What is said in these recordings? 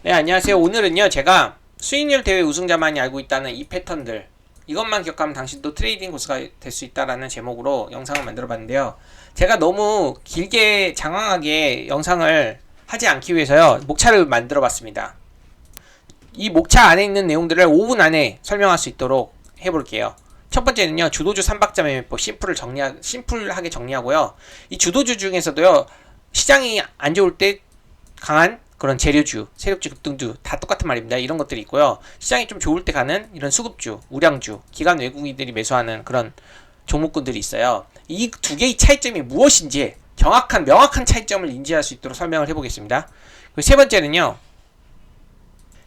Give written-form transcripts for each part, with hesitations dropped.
네, 안녕하세요. 오늘은요, 제가 수익률 대회 우승자만이 알고 있다는 이 패턴들, 이것만 기억하면 당신도 트레이딩 고수가 될 수 있다라는 제목으로 영상을 만들어 봤는데요. 제가 너무 길게 장황하게 영상을 하지 않기 위해서요, 목차를 만들어 봤습니다. 이 목차 안에 있는 내용들을 5분 안에 설명할 수 있도록 해볼게요. 첫 번째는요, 주도주 3박자 매매법 심플하게 정리하고요. 이 주도주 중에서도요, 시장이 안 좋을 때 강한 그런 재료주, 세력주, 급등주 다 똑같은 말입니다. 이런 것들이 있고요. 시장이 좀 좋을 때 가는 이런 수급주, 우량주, 기관 외국인들이 매수하는 그런 종목군들이 있어요. 이 두 개의 차이점이 무엇인지 명확한 차이점을 인지할 수 있도록 설명을 해보겠습니다. 그리고 세 번째는요.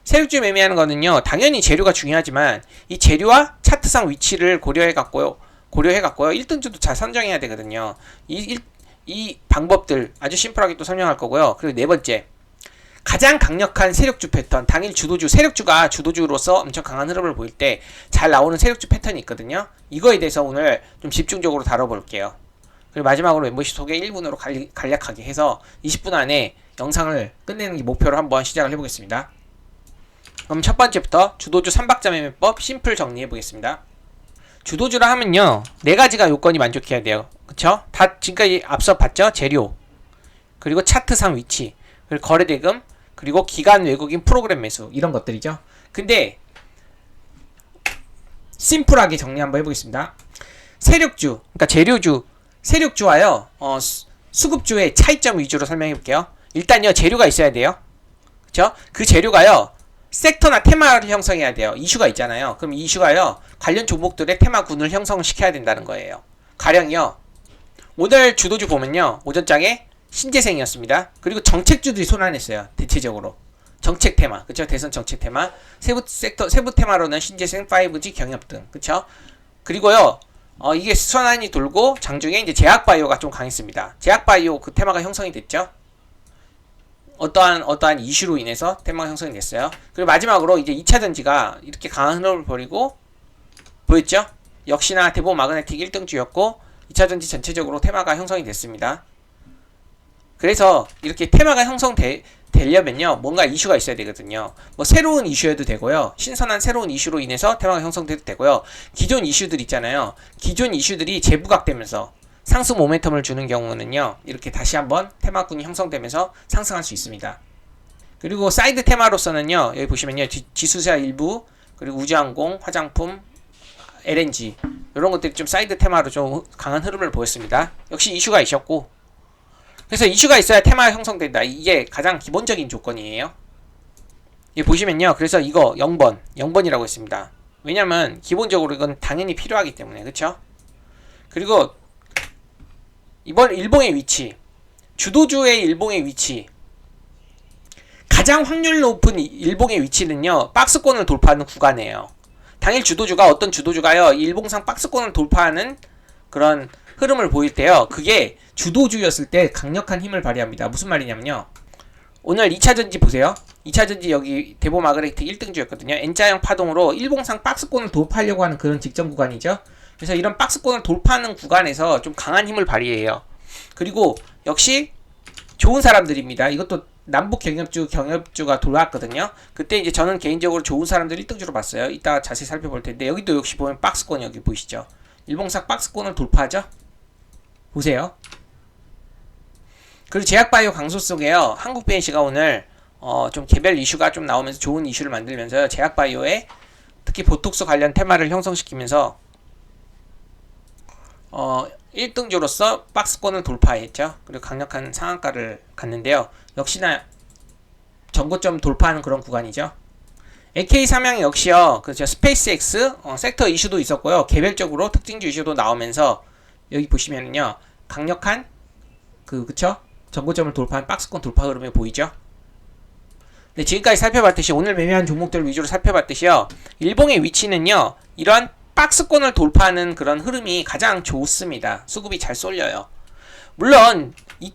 세력주 매매하는 거는요. 당연히 재료가 중요하지만 이 재료와 차트상 위치를 고려해갖고요. 1등주도 잘 선정해야 되거든요. 이 방법들 아주 심플하게 또 설명할 거고요. 그리고 네 번째. 가장 강력한 세력주 패턴, 당일 주도주, 세력주가 주도주로서 엄청 강한 흐름을 보일 때 잘 나오는 세력주 패턴이 있거든요. 이거에 대해서 오늘 좀 집중적으로 다뤄볼게요. 그리고 마지막으로 멤버십 소개 1분으로 간략하게 해서 20분 안에 영상을 끝내는 게 목표로 한번 시작을 해보겠습니다. 그럼 첫 번째부터 주도주 3박자 매매법 심플 정리해 보겠습니다. 주도주라 하면요, 네 가지가 요건이 만족해야 돼요. 그쵸? 다 지금까지 앞서 봤죠? 재료, 그리고 차트상 위치, 그리고 거래대금, 그리고 기관 외국인 프로그램 매수, 이런 것들이죠. 근데 심플하게 정리 한번 해보겠습니다. 세력주, 그러니까 재료주, 세력주와요, 수급주의 차이점 위주로 설명해 볼게요. 일단요, 재료가 있어야 돼요. 그쵸? 그 재료가요, 섹터나 테마를 형성해야 돼요. 이슈가 있잖아요. 그럼 이 이슈가요, 관련 종목들의 테마군을 형성시켜야 된다는 거예요. 가령이요, 오늘 주도주 보면요, 오전장에 신재생이었습니다. 그리고 정책주들이 손안했어요. 대체적으로 정책 테마, 그쵸? 대선 정책 테마, 세부 테마로는 신재생, 5G, 경협 등, 그쵸? 그리고요, 이게 순환이 돌고 장중에 이제 제약바이오가 좀 강했습니다. 제약바이오 그 테마가 형성이 됐죠. 어떠한 이슈로 인해서 테마가 형성이 됐어요. 그리고 마지막으로 이제 2차전지가 이렇게 강한 흐름을 벌이고 보였죠? 역시나 대보험 마그네틱 1등주였고 2차전지 전체적으로 테마가 형성이 됐습니다. 그래서 이렇게 테마가 형성되려면요, 뭔가 이슈가 있어야 되거든요. 뭐 새로운 이슈여도 되고요, 신선한 새로운 이슈로 인해서 테마가 형성돼도 되고요. 기존 이슈들 있잖아요. 기존 이슈들이 재부각되면서 상승 모멘텀을 주는 경우는요, 이렇게 다시 한번 테마군이 형성되면서 상승할 수 있습니다. 그리고 사이드 테마로서는요, 여기 보시면요, 지수사 일부, 그리고 우주항공, 화장품, LNG 이런 것들이 좀 사이드 테마로 좀 강한 흐름을 보였습니다. 역시 이슈가 있었고, 그래서 이슈가 있어야 테마가 형성된다. 이게 가장 기본적인 조건이에요. 여기 보시면요, 그래서 이거 0번이라고 했습니다. 왜냐면 기본적으로 이건 당연히 필요하기 때문에, 그쵸? 그리고 이번 일봉의 위치, 주도주의 일봉의 위치, 가장 확률 높은 일봉의 위치는요, 박스권을 돌파하는 구간이에요. 당일 주도주가 어떤 주도주가요, 일봉상 박스권을 돌파하는 그런 흐름을 보일 때요, 그게 주도주였을 때 강력한 힘을 발휘합니다. 무슨 말이냐면요, 오늘 2차전지 보세요. 2차전지 여기 대보험 마그네틱 1등주였거든요. N자형 파동으로 일봉상 박스권을 돌파하려고 하는 그런 직전 구간이죠. 그래서 이런 박스권을 돌파하는 구간에서 좀 강한 힘을 발휘해요. 그리고 역시 좋은 사람들입니다. 이것도 남북 경협주가 돌아왔거든요. 그때 이제 저는 개인적으로 좋은 사람들 1등주로 봤어요. 이따 자세히 살펴볼 텐데, 여기도 역시 보면 박스권 여기 보이시죠? 일봉상 박스권을 돌파하죠? 보세요. 그리고 제약바이오 강소 속에요, 한국 BNC가 오늘 좀 개별 이슈가 좀 나오면서 좋은 이슈를 만들면서 제약바이오에 특히 보톡스 관련 테마를 형성시키면서 1등주로서 박스권을 돌파했죠. 그리고 강력한 상한가를 갔는데요. 역시나 전고점 돌파하는 그런 구간이죠. AK 삼양 역시요, 그죠, 스페이스X 섹터 이슈도 있었고요, 개별적으로 특징주 이슈도 나오면서 여기 보시면은요, 강력한 그쵸, 전고점을 돌파한 박스권 돌파 흐름이 보이죠. 근데 지금까지 살펴봤듯이, 오늘 매매한 종목들 위주로 살펴봤듯이요, 일봉의 위치는요, 이런 박스권을 돌파하는 그런 흐름이 가장 좋습니다. 수급이 잘 쏠려요. 물론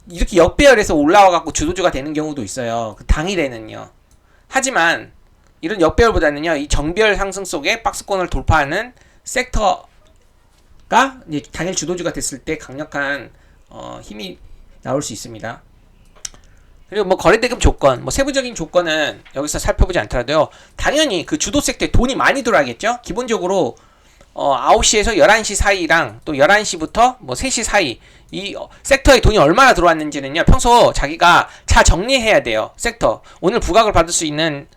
이렇게 역배열해서 올라와갖고 주도주가 되는 경우도 있어요, 그 당일에는요. 하지만 이런 역배열보다는요, 이 정별 상승 속에 박스권을 돌파하는 섹터가 이제 당일 주도주가 됐을 때 강력한 힘이 나올 수 있습니다. 그리고 뭐 거래대금 조건, 뭐 세부적인 조건은 여기서 살펴보지 않더라도요. 당연히 그 주도 섹터에 돈이 많이 들어가겠죠. 기본적으로 9시에서 11시 사이랑 또 11시부터 뭐 3시 사이 이 섹터에 돈이 얼마나 들어왔는지는요. 평소 자기가 잘 정리해야 돼요. 섹터. 오늘 부각을 받을 수 있는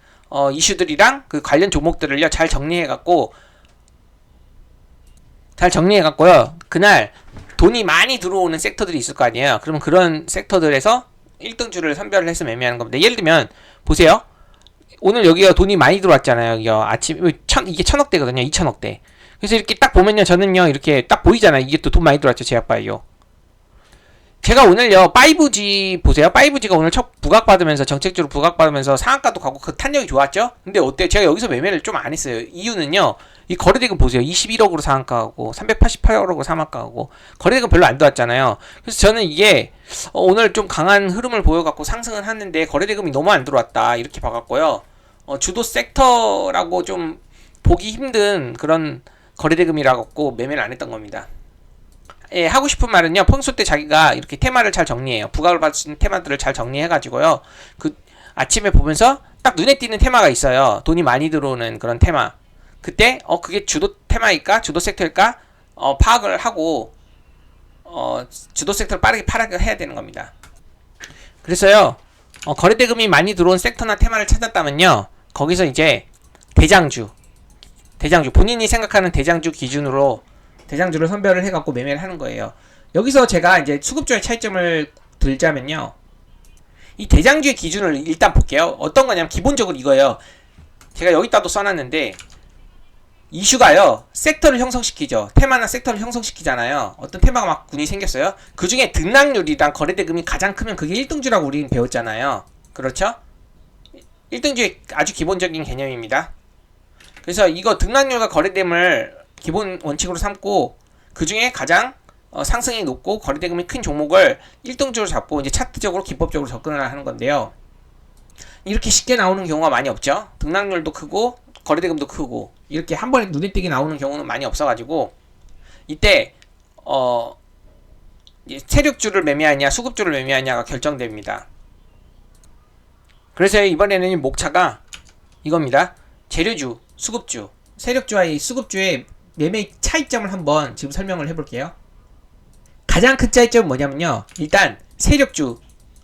이슈들이랑 그 관련 종목들을요. 잘 정리해갖고요. 그날 돈이 많이 들어오는 sektor들이 있을 거 아니에요. 그러면 그런 섹터들에서 1등주를 선별을 해서 매매하는 겁니다. 예를 들면 보세요. 오늘 여기가 돈이 많이 들어왔잖아요. 여기요. 아침 이게 1000억대거든요. 2000억대. 그래서 이렇게 딱 보면요. 저는요. 이렇게 딱 보이잖아요. 이게 또 돈 많이 들어왔죠. 제약바이오. 제가 오늘요. 5G 보세요. 5G가 오늘 첫 부각받으면서 정책적으로 부각받으면서 상한가도 가고 그 탄력이 좋았죠. 근데 어때요? 제가 여기서 매매를 좀 안 했어요. 이유는요. 이 거래대금 보세요. 21억으로 상한가하고 388억으로 상한가하고 거래대금 별로 안 들어왔잖아요. 그래서 저는 이게 오늘 좀 강한 흐름을 보여갖고 상승은 했는데 거래대금이 너무 안 들어왔다 이렇게 봐갖고요. 주도 섹터라고 좀 보기 힘든 그런 거래대금이라고 매매를 안 했던 겁니다. 예, 하고 싶은 말은요. 평소 때 자기가 이렇게 테마를 잘 정리해요. 부각을 받을 수 있는 테마들을 잘 정리해가지고요. 그 아침에 보면서 딱 눈에 띄는 테마가 있어요. 돈이 많이 들어오는 그런 테마. 그때 그게 주도 테마일까? 주도 섹터일까? 파악을 하고 주도 섹터를 빠르게 파악을 해야 되는 겁니다. 그래서요. 거래대금이 많이 들어온 섹터나 테마를 찾았다면요. 거기서 이제 대장주 본인이 생각하는 대장주 기준으로 대장주를 선별을 해갖고 매매를 하는 거예요. 여기서 제가 이제 수급주의 차이점을 들자면요. 이 대장주의 기준을 일단 볼게요. 어떤 거냐면 기본적으로 이거예요. 제가 여기다도 써놨는데 이슈가요. 섹터를 형성시키죠. 테마나 섹터를 형성시키잖아요. 어떤 테마가 막 군이 생겼어요. 그 중에 등락률이랑 거래대금이 가장 크면 그게 1등주라고 우리는 배웠잖아요. 그렇죠? 1등주의 아주 기본적인 개념입니다. 그래서 이거 등락률과 거래대금을 기본 원칙으로 삼고 그 중에 가장 상승이 높고 거래대금이 큰 종목을 1등주로 잡고 이제 차트적으로 기법적으로 접근을 하는 건데요. 이렇게 쉽게 나오는 경우가 많이 없죠. 등락률도 크고 거래대금도 크고 이렇게 한 번에 눈에 띄게 나오는 경우는 많이 없어가지고 이때 세력주를 매매하냐 수급주를 매매하냐가 결정됩니다. 그래서 이번에는 목차가 이겁니다. 재료주, 수급주, 세력주와의 수급주의 매매 차이점을 한번 지금 설명을 해볼게요. 가장 큰 차이점은 뭐냐면요. 일단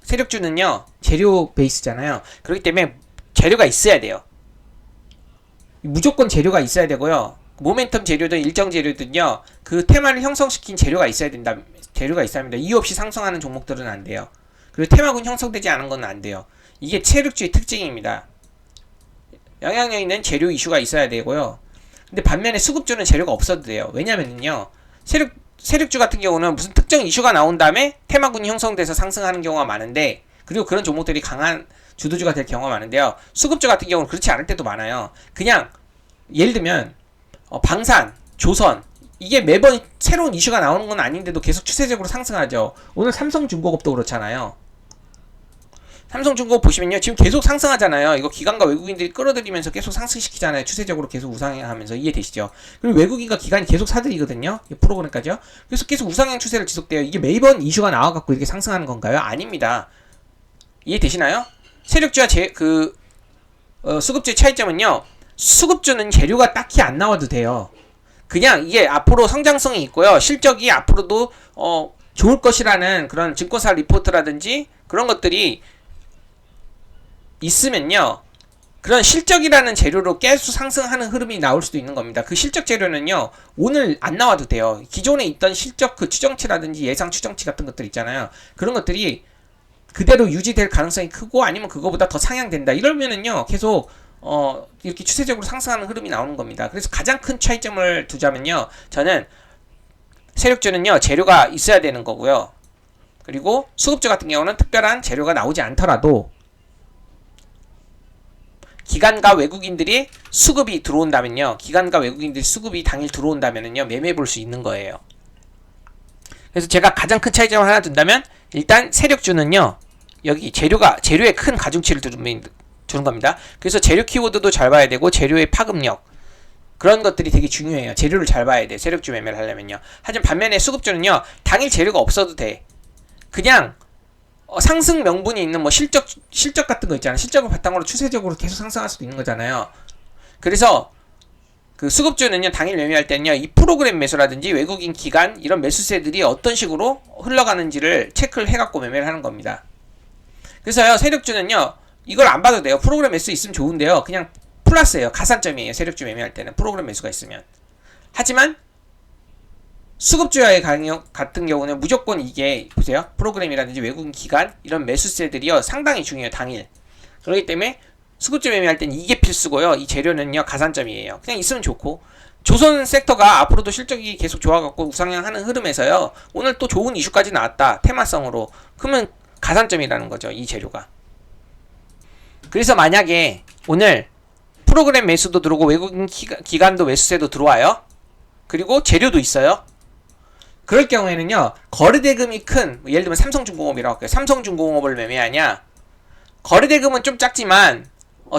세력주는요 재료 베이스잖아요. 그렇기 때문에 재료가 있어야 돼요. 무조건 재료가 있어야 되고요. 모멘텀 재료든 일정 재료든요. 그 테마를 형성시킨 재료가 있어야 합니다. 이유 없이 상승하는 종목들은 안 돼요. 그리고 테마군 형성되지 않은 건 안 돼요. 이게 세력주의 특징입니다. 영향력 있는 재료 이슈가 있어야 되고요. 근데 반면에 수급주는 재료가 없어도 돼요. 왜냐면은요. 세력주 같은 경우는 무슨 특정 이슈가 나온 다음에 테마군이 형성돼서 상승하는 경우가 많은데 그리고 그런 종목들이 강한 주도주가 될 경우가 많은데요. 수급주 같은 경우는 그렇지 않을 때도 많아요. 그냥 예를 들면 방산, 조선 이게 매번 새로운 이슈가 나오는 건 아닌데도 계속 추세적으로 상승하죠. 오늘 삼성중공업도 그렇잖아요. 삼성중공업 보시면요. 지금 계속 상승하잖아요. 이거 기관과 외국인들이 끌어들이면서 계속 상승시키잖아요. 추세적으로 계속 우상향하면서 이해되시죠? 그리고 외국인과 기관이 계속 사들이거든요. 프로그램까지요. 그래서 계속 우상향 추세를 지속돼요. 이게 매번 이슈가 나와갖고 이렇게 상승하는 건가요? 아닙니다. 이해되시나요? 세력주와 수급주의 차이점은요. 수급주는 재료가 딱히 안 나와도 돼요. 그냥 이게 앞으로 성장성이 있고요. 실적이 앞으로도 좋을 것이라는 그런 증권사 리포트라든지 그런 것들이 있으면요. 그런 실적이라는 재료로 계속 상승하는 흐름이 나올 수도 있는 겁니다. 그 실적 재료는요. 오늘 안 나와도 돼요. 기존에 있던 실적 그 추정치라든지 예상 추정치 같은 것들 있잖아요. 그런 것들이 그대로 유지될 가능성이 크고 아니면 그거보다 더 상향된다. 이러면은요. 계속 이렇게 추세적으로 상승하는 흐름이 나오는 겁니다. 그래서 가장 큰 차이점을 두자면요. 저는 세력주는요. 재료가 있어야 되는 거고요. 그리고 수급주 같은 경우는 특별한 재료가 나오지 않더라도 기관과 외국인들이 수급이 들어온다면요. 기관과 외국인들이 수급이 당일 들어온다면요. 매매해 볼 수 있는 거예요. 그래서 제가 가장 큰 차이점을 하나 둔다면 일단 세력주는요. 여기 재료에 큰 가중치를 주는 겁니다. 그래서 재료 키워드도 잘 봐야 되고 재료의 파급력 그런 것들이 되게 중요해요. 재료를 잘 봐야 돼. 세력주 매매를 하려면요. 하지만 반면에 수급주는요. 당일 재료가 없어도 돼. 그냥 상승 명분이 있는 뭐 실적 같은 거 있잖아요. 실적을 바탕으로 추세적으로 계속 상승할 수도 있는 거잖아요. 그래서 그 수급주는요, 당일 매매할 때는요, 이 프로그램 매수라든지 외국인 기관 이런 매수세들이 어떤 식으로 흘러가는지를 체크를 해갖고 매매를 하는 겁니다. 그래서요, 세력주는요, 이걸 안 봐도 돼요. 프로그램 매수 있으면 좋은데요, 그냥 플러스예요. 가산점이에요. 세력주 매매할 때는 프로그램 매수가 있으면. 하지만 수급주와의 같은 경우는 무조건 이게 보세요. 프로그램이라든지 외국인 기관 이런 매수세들이요, 상당히 중요해요. 당일. 그렇기 때문에 수급주 매매할 때는 이게 필수고요. 이 재료는요, 가산점이에요. 그냥 있으면 좋고, 조선 섹터가 앞으로도 실적이 계속 좋아갖고 우상향하는 흐름에서요, 오늘 또 좋은 이슈까지 나왔다. 테마성으로. 그러면 가산점이라는 거죠. 이 재료가. 그래서 만약에 오늘 프로그램 매수도 들어오고 외국인 기관도 매수세도 들어와요. 그리고 재료도 있어요. 그럴 경우에는요, 거래대금이 큰, 예를 들면 삼성중공업이라고 할게요. 삼성중공업을 매매하냐, 거래대금은 좀 작지만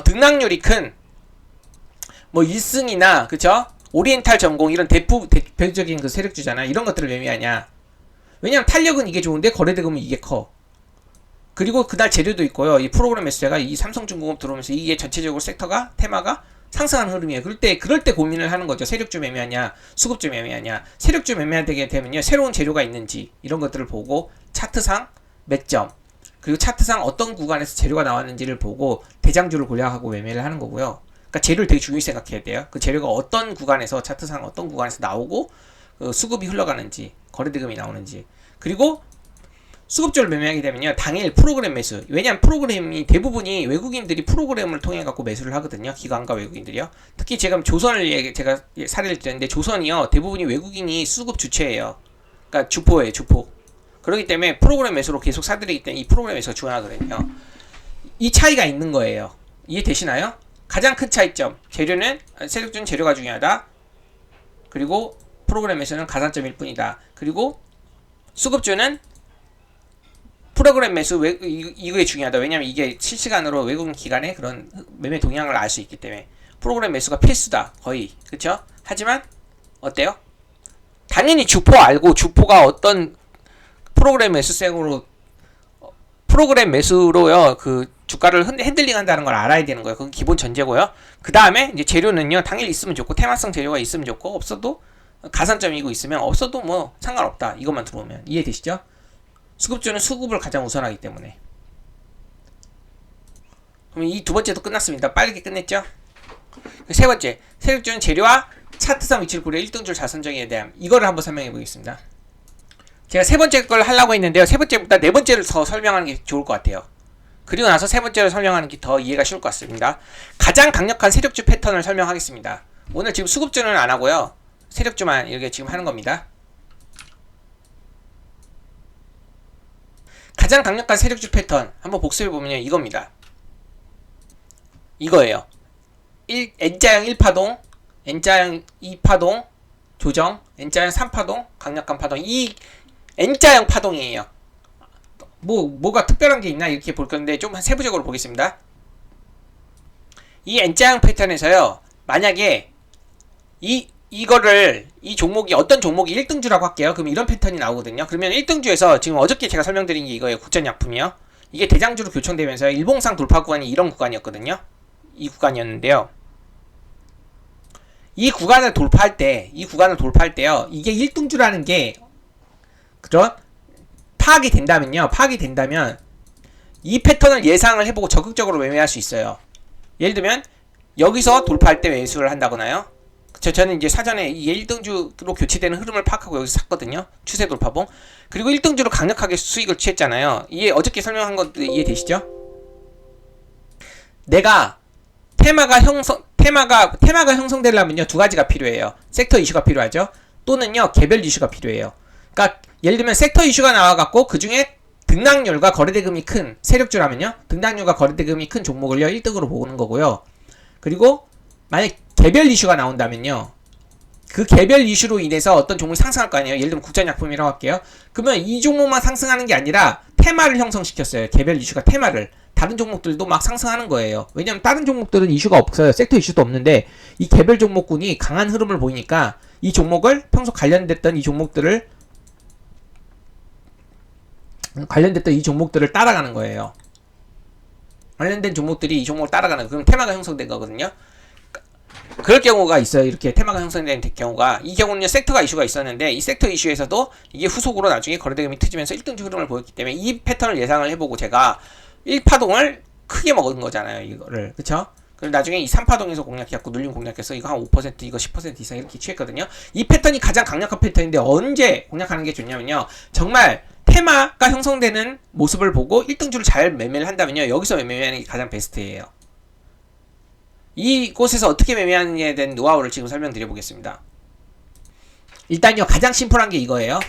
등락률이 큰 뭐 1승이나 그쵸? 오리엔탈 전공 이런 대표적인 그 세력주잖아. 이런 것들을 매매하냐. 왜냐면 탄력은 이게 좋은데 거래대금은 이게 커. 그리고 그날 재료도 있고요. 이 프로그램 매수세가 이 삼성중공업 들어오면서 이게 전체적으로 섹터가 테마가 상승하는 흐름이에요. 그럴 때 고민을 하는 거죠. 세력주 매매하냐, 수급주 매매하냐. 세력주 매매하게 되면요, 새로운 재료가 있는지 이런 것들을 보고 차트상 맥점, 그리고 차트상 어떤 구간에서 재료가 나왔는지를 보고 대장주를 고려하고 매매를 하는 거고요. 그러니까 재료를 되게 중요히 생각해야 돼요. 그 재료가 어떤 구간에서 차트상 어떤 구간에서 나오고 수급이 흘러가는지, 거래대금이 나오는지. 그리고 수급주를 매매하게 되면요, 당일 프로그램 매수. 왜냐하면 프로그램이 대부분이 외국인들이 프로그램을 통해 갖고 매수를 하거든요. 기관과 외국인들이요. 특히 제가 조선을 제가 사례를 드렸는데, 조선이요, 대부분이 외국인이 수급 주체예요. 그러니까 주포예요, 주포. 그렇기 때문에 프로그램 매수로 계속 사들이기 때문에 이 프로그램 매수가 중요하거든요. 이 차이가 있는 거예요. 이해되시나요? 가장 큰 차이점. 재료는, 세력주는 재료가 중요하다. 그리고 프로그램 매수는 가산점일 뿐이다. 그리고 수급주는 프로그램 매수 이게 중요하다. 왜냐면 이게 실시간으로 외국인 기관의 그런 매매 동향을 알 수 있기 때문에 프로그램 매수가 필수다. 거의. 그쵸? 하지만 어때요? 당연히 주포 알고, 주포가 어떤 프로그램 매수로요, 그 주가를 핸들링 한다는 걸 알아야 되는 거예요. 그건 기본 전제고요. 그 다음에 이제 재료는요, 당일 있으면 좋고, 테마성 재료가 있으면 좋고, 없어도 가산점이고 있으면 없어도 뭐 상관없다. 이것만 들어오면. 이해되시죠? 수급주는 수급을 가장 우선하기 때문에. 그럼 이 두 번째도 끝났습니다. 빠르게 끝냈죠? 세 번째, 세력주는 재료와 차트상 위치를 고려 1등줄 자선정의에 대한, 이거를 한번 설명해 보겠습니다. 제가 세 번째 걸 하려고 했는데요, 세 번째보다 네 번째를 더 설명하는 게 좋을 것 같아요. 그리고 나서 세 번째를 설명하는 게 더 이해가 쉬울 것 같습니다. 가장 강력한 세력주 패턴을 설명하겠습니다. 오늘 지금 수급주는 안 하고요, 세력주만 이렇게 지금 하는 겁니다. 가장 강력한 세력주 패턴 한번 복습해보면요, 이겁니다. 이거예요. N자형 1파동, N자형 2파동, 조정, N자형 3파동, 강력한 파동. 이 N자형 파동이에요. 뭐가 특별한 게 있나 이렇게 볼 건데, 좀 세부적으로 보겠습니다. 이 N자형 패턴에서요, 만약에 이 종목이 어떤 종목이 1등주라고 할게요. 그럼 이런 패턴이 나오거든요. 그러면 1등주에서 지금 어저께 제가 설명드린 게 이거예요. 국전약품이요. 이게 대장주로 교청되면서 일봉상 돌파 구간이 이런 구간이었거든요. 이 구간이었는데요. 이 구간을 돌파할 때요, 이게 1등주라는 게, 그죠? 파악이 된다면, 이 패턴을 예상을 해보고 적극적으로 매매할 수 있어요. 예를 들면, 여기서 돌파할 때 매수를 한다거나요. 저는 이제 사전에 이 1등주로 교체되는 흐름을 파악하고 여기서 샀거든요. 추세 돌파봉. 그리고 1등주로 강력하게 수익을 취했잖아요. 이게 어저께 설명한 것도 이해되시죠? 내가 테마가 형성되려면요, 두 가지가 필요해요. 섹터 이슈가 필요하죠. 또는요, 개별 이슈가 필요해요. 그러니까 예를 들면 섹터 이슈가 나와갖고 그 중에 등락률과 거래대금이 큰 세력주라면요, 등락률과 거래대금이 큰 종목을요 1등으로 보는 거고요. 그리고 만약 개별 이슈가 나온다면요, 그 개별 이슈로 인해서 어떤 종목이 상승할 거 아니에요. 예를 들면 국전약품이라고 할게요. 그러면 이 종목만 상승하는 게 아니라 테마를 형성시켰어요. 개별 이슈가 테마를. 다른 종목들도 막 상승하는 거예요. 왜냐면 다른 종목들은 이슈가 없어요. 섹터 이슈도 없는데 이 개별 종목군이 강한 흐름을 보이니까 이 종목을 평소 관련됐던 이 종목들을 관련됐던 이 종목들을 따라가는 거예요. 관련된 종목들이 이 종목을 따라가는 거. 그럼 테마가 형성된 거거든요. 그럴 경우가 있어요. 이렇게 테마가 형성된 경우가. 이 경우는 섹터가 이슈가 있었는데 이 섹터 이슈에서도 이게 후속으로 나중에 거래대금이 터지면서 1등주 흐름을 보였기 때문에 이 패턴을 예상을 해보고 제가 1파동을 크게 먹은 거잖아요. 이거를. 그쵸? 그리고 나중에 이 3파동에서 공략해갖고 눌림 공략해서 이거 한 5% 이거 10% 이상 이렇게 취했거든요. 이 패턴이 가장 강력한 패턴인데 언제 공략하는 게 좋냐면요. 정말 테마가 형성되는 모습을 보고 1등주를 잘 매매를 한다면요. 여기서 매매하는 게 가장 베스트예요. 이곳에서 어떻게 매매하느냐에 대한 노하우를 지금 설명드려 보겠습니다. 일단요, 가장 심플한 게 이거예요.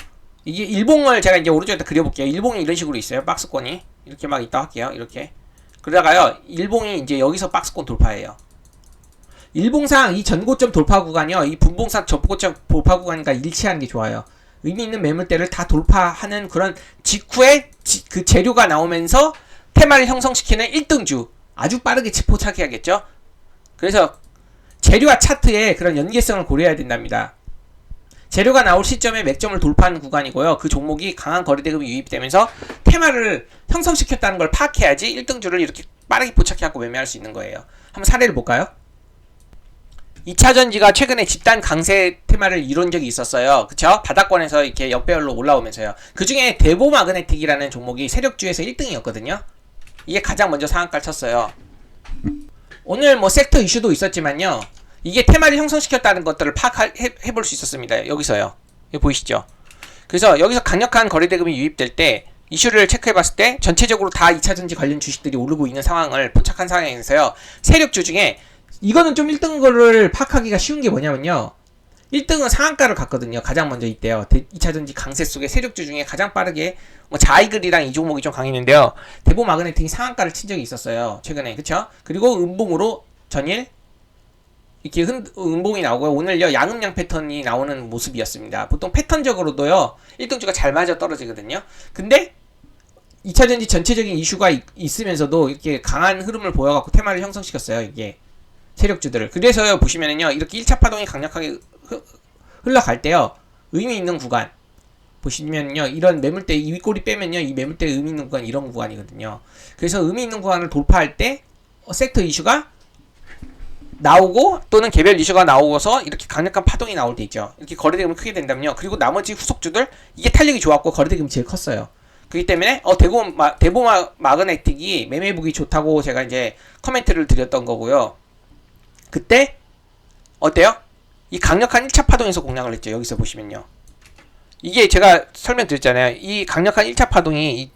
이게 일봉을 제가 이제 오른쪽에다 그려볼게요. 일봉이 이런 식으로 있어요. 박스권이. 이렇게 막 있다 할게요. 이렇게. 그러다가요, 일봉이 이제 여기서 박스권 돌파해요. 일봉상 이 전고점 돌파 구간이요, 이 분봉상 전고점 돌파 구간과 일치하는 게 좋아요. 의미 있는 매물대를 다 돌파하는 그런 직후에 그 재료가 나오면서 테마를 형성시키는 1등주. 아주 빠르게 포착해야겠죠? 그래서 재료와 차트의 그런 연계성을 고려해야 된답니다. 재료가 나올 시점에 맥점을 돌파하는 구간이고요. 그 종목이 강한 거래대금이 유입되면서 테마를 형성시켰다는 걸 파악해야지 1등주를 이렇게 빠르게 포착해갖고 매매할 수 있는 거예요. 한번 사례를 볼까요? 2차전지가 최근에 집단 강세 테마를 이룬 적이 있었어요. 그쵸? 바닥권에서 이렇게 역배열로 올라오면서요. 그 중에 대보마그네틱이라는 종목이 세력주에서 1등이었거든요. 이게 가장 먼저 상한가를 쳤어요. 오늘 뭐 섹터 이슈도 있었지만요. 이게 테마를 형성시켰다는 것들을 파악해볼 수 있었습니다. 여기서요. 여기 보이시죠? 그래서 여기서 강력한 거래대금이 유입될 때 이슈를 체크해봤을 때 전체적으로 다 2차전지 관련 주식들이 오르고 있는 상황을 포착한 상황에서요. 세력주 중에 이거는 좀 1등 거를 파악하기가 쉬운 게 뭐냐면요. 1등은 상한가를 갔거든요. 가장 먼저 이때요. 2차전지 강세 속에 세력주 중에 가장 빠르게 자이글이랑 이 종목이 좀 강했는데요. 대보마그네틱이 상한가를 친 적이 있었어요. 최근에. 그쵸? 그리고 음봉으로 전일 이렇게 음봉이 나오고요. 오늘요 양음양 패턴이 나오는 모습이었습니다. 보통 패턴적으로도요 1등주가 잘 맞아 떨어지거든요. 근데 2차전지 전체적인 이슈가 있으면서도 이렇게 강한 흐름을 보여갖고 테마를 형성시켰어요. 이게 세력주들을. 그래서요 보시면은요 이렇게 1차 파동이 강력하게 흘러갈 때요 의미 있는 구간 보시면요 이런 매물대 이 윗꼬리 빼면요 이 매물대 의미 있는 구간 이런 구간이거든요. 그래서 의미 있는 구간을 돌파할 때 섹터 이슈가 나오고 또는 개별 이슈가 나오고서 이렇게 강력한 파동이 나올 때 있죠. 이렇게 거래대금이 크게 된다면요. 그리고 나머지 후속주들 이게 탄력이 좋았고 거래대금이 제일 컸어요. 그렇기 때문에 대보마그네틱이 매매보기 좋다고 제가 이제 코멘트를 드렸던 거고요. 그때 어때요? 이 강력한 1차 파동에서 공략을 했죠. 여기서 보시면요. 이게 제가 설명드렸잖아요. 이 강력한 1차 파동이 이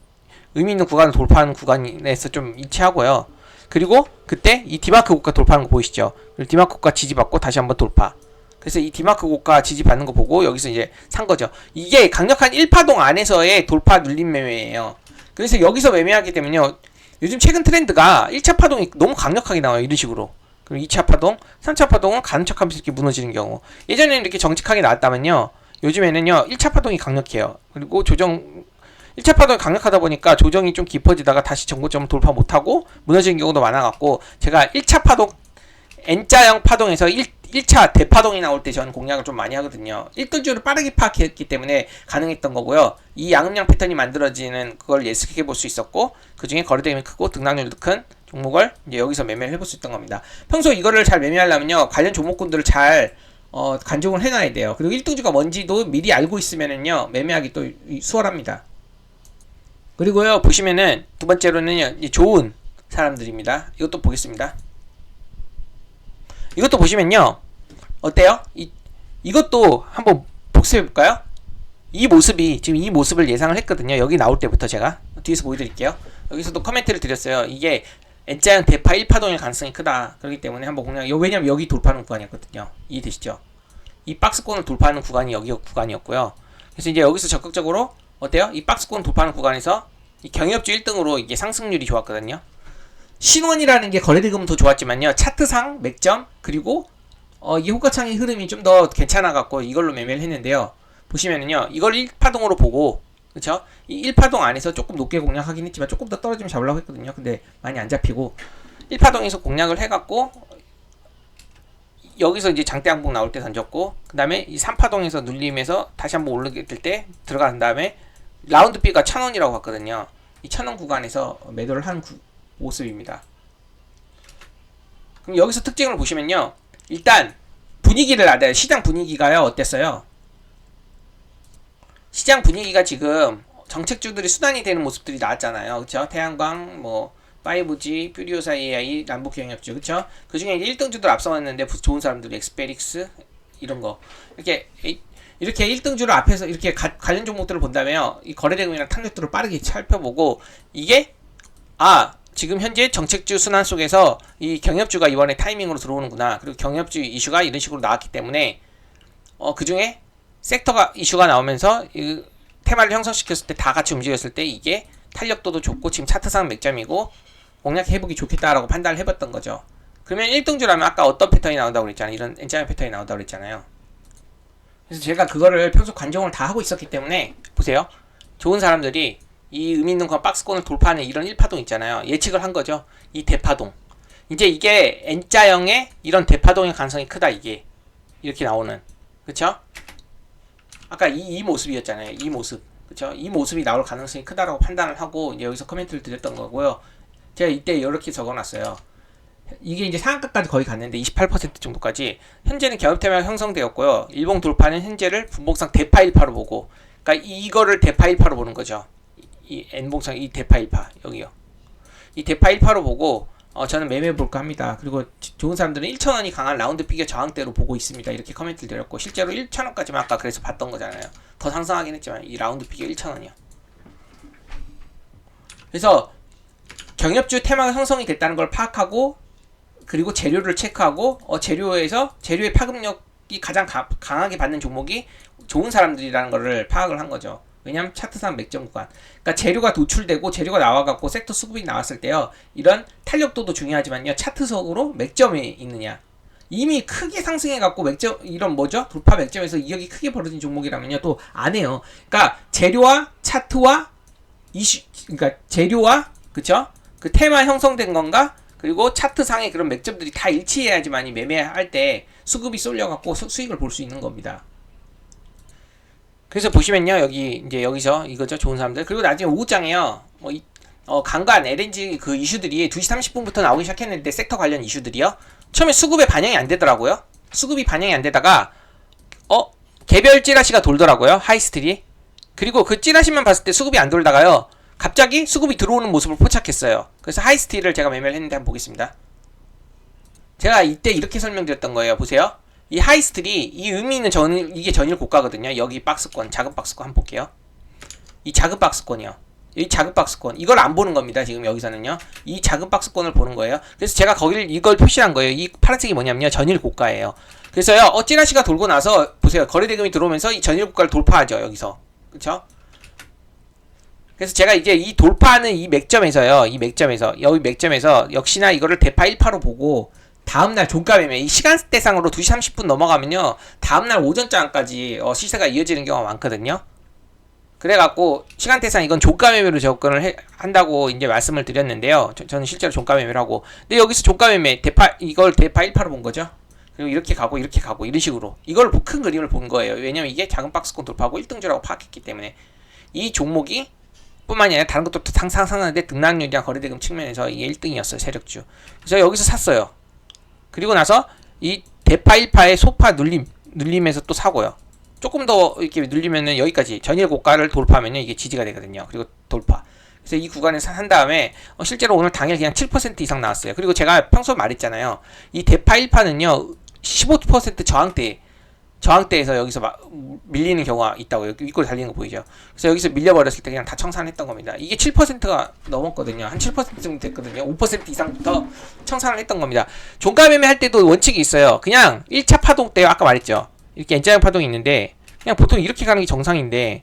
의미 있는 구간을 돌파하는 구간에서 좀 일치하고요. 그리고 그때 이 디마크 고가 돌파하는 거 보이시죠? 그리고 디마크 고가 지지받고 다시 한번 돌파. 그래서 이 디마크 고가 지지받는 거 보고 여기서 이제 산 거죠. 이게 강력한 1파동 안에서의 돌파 눌림 매매예요. 그래서 여기서 매매하게 되면요. 요즘 최근 트렌드가 1차 파동이 너무 강력하게 나와요. 이런 식으로. 그리고 2차 파동, 3차 파동은 가는 척하면서 이렇게 무너지는 경우. 예전에는 이렇게 정직하게 나왔다면요. 요즘에는요. 1차 파동이 강력해요. 그리고 1차 파동이 강력하다 보니까 조정이 좀 깊어지다가 다시 정고점을 돌파 못하고 무너지는 경우도 많아갖고 제가 1차 파동, N자형 파동에서 1차 대파동이 나올 때 저는 공략을 좀 많이 하거든요. 1등주를 빠르게 파악했기 때문에 가능했던 거고요. 이 양음양 패턴이 만들어지는 그걸 예측해 볼 수 있었고 그 중에 거래대금이 크고 등락률도 큰 종목을 이제 여기서 매매를 해볼 수 있던 겁니다. 평소 이거를 잘 매매하려면요. 관련 종목군들을 잘 간종을 해놔야 돼요. 그리고 1등주가 뭔지도 미리 알고 있으면은요. 매매하기 또 수월합니다. 그리고요 보시면은 두 번째로는요 좋은 사람들입니다. 이것도 보겠습니다. 이것도 보시면요 어때요? 이것도 한번 복습해볼까요? 이 모습이 지금 이 모습을 예상을 했거든요. 여기 나올 때부터 제가 뒤에서 보여드릴게요. 여기서도 코멘트를 드렸어요. 이게 N자형 대파 1파동일 가능성이 크다. 그렇기 때문에 한번 공략. 왜냐면 여기 돌파하는 구간이었거든요. 이해되시죠? 이 박스권을 돌파하는 구간이 여기 구간이었고요. 그래서 이제 여기서 적극적으로 어때요? 이 박스권 돌파하는 구간에서 이 경협주 1등으로 이게 상승률이 좋았거든요. 신원이라는 게 거래대금은 더 좋았지만요. 차트상 맥점 그리고 이 호가창의 흐름이 좀 더 괜찮아갖고 이걸로 매매를 했는데요. 보시면은요. 이걸 1파동으로 보고 그쵸? 이 1파동 안에서 조금 높게 공략하긴 했지만 조금 더 떨어지면 잡으려고 했거든요. 근데 많이 안 잡히고 1파동에서 공략을 해갖고 여기서 이제 장대 항복 나올 때 던졌고 그 다음에 이 3파동에서 눌림에서 다시 한번 올르게 될 때 들어간 다음에 라운드 B가 1,000원이라고 봤거든요. 이 1,000원 구간에서 매도를 한 모습입니다. 그럼 여기서 특징을 보시면요. 일단 분위기를 알아요. 시장 분위기가요. 어땠어요? 시장 분위기가 지금 정책주들이 수단이 되는 모습들이 나왔잖아요. 그쵸? 태양광, 뭐 5G, 퓨리오사 AI, 남북 경협주, 그쵸? 그 중에 1등주들 앞서갔는데 좋은 사람들이 엑스페릭스 이런 거 이렇게 1등주를 앞에서 이렇게 관련 종목들을 본다면 이 거래대금이랑 탕력도를 빠르게 살펴보고 이게 지금 현재 정책주 순환 속에서 이 경협주가 이번에 타이밍으로 들어오는구나. 그리고 경협주 이슈가 이런 식으로 나왔기 때문에 그 중에 섹터가 이슈가 나오면서 이 테마를 형성시켰을 때 다 같이 움직였을 때 이게 탄력도도 좋고 지금 차트상 맥점이고 공략 회복이 좋겠다라고 판단을 해봤던 거죠. 그러면 1등주라면 아까 어떤 패턴이 나온다고 그랬잖아요. 이런 N자형 패턴이 나온다고 그랬잖아요. 그래서 제가 그거를 평소 관종을 다 하고 있었기 때문에 보세요. 좋은 사람들이 이 의미 있는 박스권을 돌파하는 이런 1파동 있잖아요. 예측을 한 거죠. 이 대파동. 이제 이게 N자형의 이런 대파동의 가능성이 크다. 이게 이렇게 나오는. 그쵸? 아까 이 모습이었잖아요. 이 모습. 그쵸? 이 모습이 나올 가능성이 크다라고 판단을 하고 이제 여기서 코멘트를 드렸던 거고요. 제가 이때 이렇게 적어놨어요. 이게 이제 상한가까지 거의 갔는데 28% 정도까지 현재는 경협테마가 형성되었고요. 일봉 돌파는 현재를 분봉상 대파 1파로 보고 그러니까 이거를 대파 1파로 보는 거죠. 이 N봉상 이 대파 1파 여기요. 이 대파 1파로 보고 저는 매매 볼까 합니다. 그리고 좋은 사람들은 1,000원이 강한 라운드 피겨 저항대로 보고 있습니다. 이렇게 코멘트를 드렸고 실제로 1,000원까지만 아까 그래서 봤던 거잖아요. 더 상승하긴 했지만 이 라운드 피겨 1,000원이요. 그래서 경협주 테마가 형성이 됐다는 걸 파악하고 그리고 재료를 체크하고 재료의 파급력이 가장 강하게 받는 종목이 좋은 사람들이라는 거를 파악을 한 거죠. 왜냐면 차트상 맥점 구간. 그러니까 재료가 도출되고 재료가 나와갖고 섹터 수급이 나왔을 때요. 이런 탄력도도 중요하지만요. 차트석으로 맥점이 있느냐. 이미 크게 상승해갖고 맥점 이런 돌파 맥점에서 이격이 크게 벌어진 종목이라면요. 또 안 해요. 그러니까 재료와 차트와 이슈, 그러니까 재료와 그쵸? 그 테마 형성된 건가? 그리고 차트상의 그런 맥점들이 다 일치해야지만이 매매할 때 수급이 쏠려갖고 수익을 볼 수 있는 겁니다. 그래서 보시면요, 여기서 이거죠, 좋은 사람들. 그리고 나중에 오후장에요, 강간, LNG 그 이슈들이 2시 30분부터 나오기 시작했는데, 섹터 관련 이슈들이요. 처음에 수급에 반영이 안 되더라고요. 수급이 반영이 안 되다가, 개별 찌라시가 돌더라고요, 하이스트리. 그리고 그 찌라시만 봤을 때 수급이 안 돌다가요, 갑자기 수급이 들어오는 모습을 포착했어요. 그래서 하이스트리를 제가 매매를 했는데 한번 보겠습니다. 제가 이때 이렇게 설명드렸던 거예요. 보세요. 이 하이스트리, 이 의미 있는 이게 전일 고가거든요. 여기 박스권, 작은 박스권 한번 볼게요. 이 작은 박스권이요. 이 작은 박스권. 이걸 안 보는 겁니다. 지금 여기서는요. 이 작은 박스권을 보는 거예요. 그래서 제가 이걸 표시한 거예요. 이 파란색이 뭐냐면요. 전일 고가예요. 그래서요, 찌라시가 돌고 나서, 보세요. 거래대금이 들어오면서 이 전일 고가를 돌파하죠. 여기서. 그쵸? 그래서 제가 이제 이 돌파하는 이 맥점에서 여기 맥점에서 역시나 이거를 대파 1파로 보고 다음날 종가 매매 이 시간대상으로 2시 30분 넘어가면요 다음날 오전장까지 시세가 이어지는 경우가 많거든요. 그래갖고 시간대상 이건 종가 매매로 접근을 한다고 이제 말씀을 드렸는데요. 저는 실제로 종가 매매를 하고 근데 여기서 종가 매매 이걸 대파 1파로 본 거죠. 그리고 이렇게 가고 이런 식으로 이걸 큰 그림을 본 거예요. 왜냐면 이게 작은 박스권 돌파하고 1등주라고 파악했기 때문에 이 종목이 뿐만이 아니라 다른 것도 상승하는데 등락률이랑 거래대금 측면에서 이게 1등이었어요. 세력주. 그래서 여기서 샀어요. 그리고 나서 이 대파 1파의 소파 눌림에서 또 사고요. 조금 더 이렇게 눌리면은 여기까지 전일 고가를 돌파하면요 이게 지지가 되거든요. 그리고 돌파. 그래서 이 구간에서 산 다음에 실제로 오늘 당일 그냥 7% 이상 나왔어요. 그리고 제가 평소 말했잖아요. 이 대파 1파는요 15% 저항대에서 여기서 밀리는 경우가 있다고. 여기 윗골 달리는 거 보이죠? 그래서 여기서 밀려버렸을 때 그냥 다 청산했던 겁니다. 이게 7%가 넘었거든요. 한 7% 정도 됐거든요. 5% 이상부터 청산을 했던 겁니다. 종가 매매할 때도 원칙이 있어요. 그냥 1차 파동 때 아까 말했죠. 이렇게 N자형 파동이 있는데 그냥 보통 이렇게 가는 게 정상인데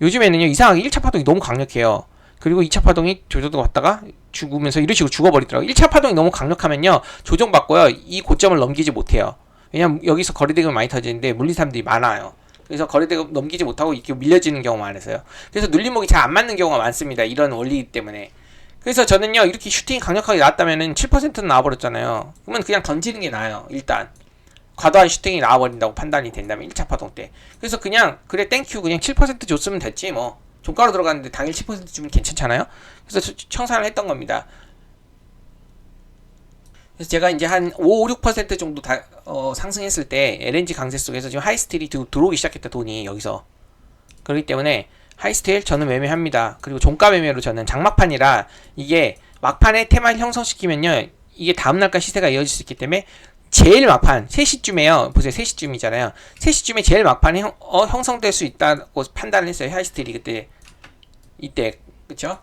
요즘에는요 이상하게 1차 파동이 너무 강력해요. 그리고 2차 파동이 조정도 갔다가 죽으면서 이런 식으로 죽어버리더라고요. 1차 파동이 너무 강력하면요 조정받고요 이 고점을 넘기지 못해요. 왜냐면 여기서 거래대금이 많이 터지는데 물린 사람들이 많아요. 그래서 거래대금 넘기지 못하고 이렇게 밀려지는 경우가 많아서요. 그래서 눌림목이 잘 안 맞는 경우가 많습니다. 이런 원리 때문에. 그래서 저는요 이렇게 슈팅이 강력하게 나왔다면은 7%는 나와버렸잖아요. 그러면 그냥 던지는 게 나아요. 일단 과도한 슈팅이 나와버린다고 판단이 된다면 1차 파동 때. 그래서 그냥 그래 땡큐 그냥 7% 줬으면 됐지 뭐. 종가로 들어갔는데 당일 10% 주면 괜찮잖아요. 그래서 청산을 했던 겁니다. 그래서 제가 이제 한 5, 6% 정도 상승했을 때 LNG 강세 속에서 지금 하이스틸이 들어오기 시작했다, 돈이 여기서. 그렇기 때문에 하이스틸 저는 매매합니다. 그리고 종가 매매로 저는 장막판이라 이게 막판에 테마를 형성시키면요, 이게 다음날까지 시세가 이어질 수 있기 때문에 제일 막판 3시쯤에요. 보세요, 3시쯤이잖아요. 3시쯤에 제일 막판에 형성될 수 있다고 판단을 했어요. 하이스틸이 그때 이때, 그쵸?